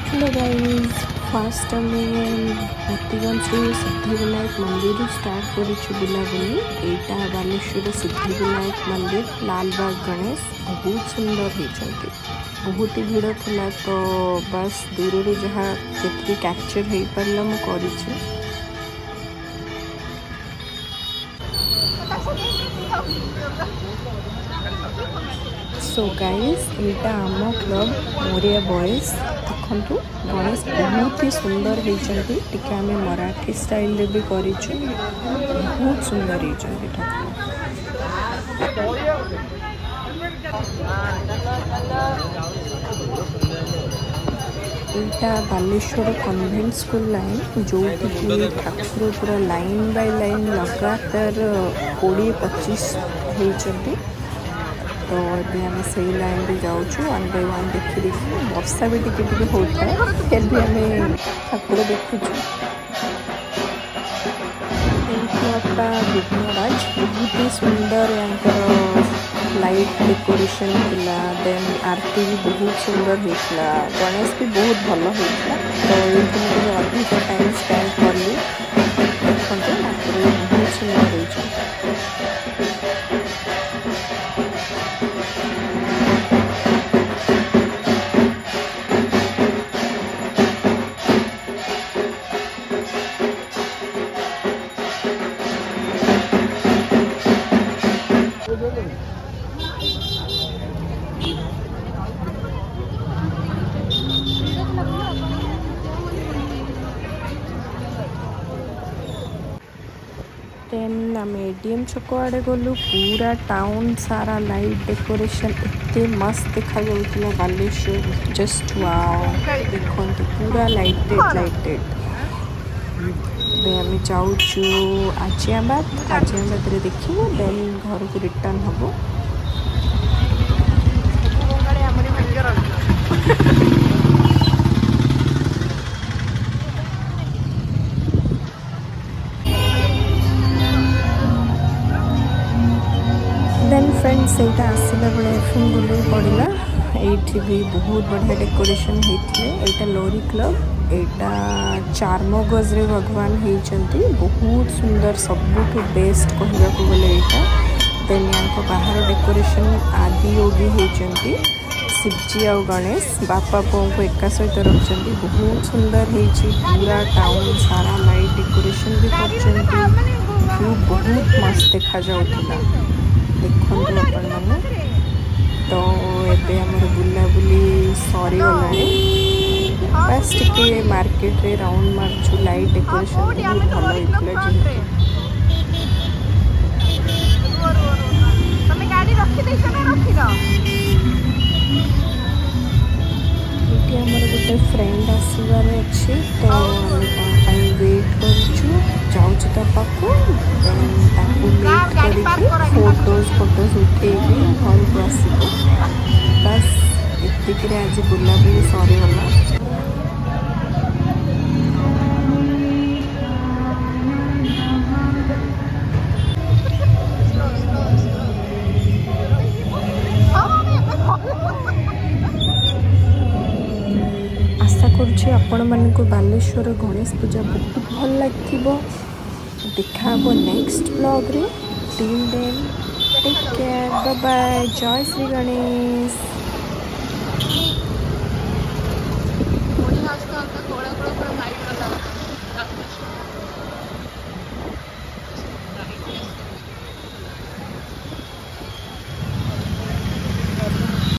Hello guys, fast आमे मोतीगंज सिद्धिविनायक मंदिर start करिछु बुलाबुली। एटा बालेश्वर सिद्धिविनायक मंदिर लालबाग गणेश बहुत सुंदर होती। बहुत ही भीड़ था तो बस दूर जहाँ जितनी कैप्चर हो पारा मु करिछु। सो गाइस एटा आम क्लब मोरिया बॉयज देखु गणेश बहुत ही सुंदर होती। आम मराठी स्टाइल भी करिछु, बहुत सुंदर होती। एटा बालेश्वर कन्वेंट स्कूल लाइन जो ठाकुर पूरा लाइन बाय लाइन लगातार 20-25 होती। तो अभी आम से लाइन में जाऊँ 1 by 1 देखी वर्षा भी टिके होता है फिर भी आम ठाकुर देखुचु। विघ्नराज बहुत ही सुंदर यहाँ लाइट डेकोरेशन होता। देन आरती भी बहुत सुंदर होता। गणेश भी बहुत भल होता। तो ये अधिक टाइम स्पेंड कली देखते बहुत सुंदर होता। देन आम एडीएम छक आड़े गलु। पूरा टाउन सारा लाइट डेकोरेशन एते मस्त देखा जाउतला बालेश्वर। जस्ट वाओ देखो पूरा लाइटेड। आम जाऊँ आजियाबाद रे देखिए देन घर को रिटर्न हम। देन फ्रेंड्स यहाँ आसला बेले एफएम बुले पड़ा। ये भी बहुत बढ़िया डेकोरेशन होते। यहाँ लोरी क्लब यहाँ चारमगज रे भगवान होती। बहुत सुंदर सबुठ बेस्ट कहला गले यहाँ। देन यहाँ बाहर डेकोरेशन आदि योगी होती। शिवजी आ गणेश बापा पुओ को एका सहित रखते। बहुत सुंदर होती। पूरा टाउन सारा लाइट डेकोरेशन भी कर बहुत मस्त देखा जाऊला देखु आपण। तो ये आम बुलाबुली सरीगला। बस टे मार्केट रे राउंड मार्चु। लाइट डेकोरेशन बहुत भल होता। गोटे फ्रेंड आसबार अच्छे तो आम वेट कर पाखु। फोटोज उठे घर को आस। बस इतने आज बुलाबुली सरीगला। आशा करुँचे आपण मानक बालेश्वर गणेश पूजा बहुत भल लगे। देखा नेक्स्ट ब्लॉग रे। Till then take care, bye bye, जय श्री गणेश।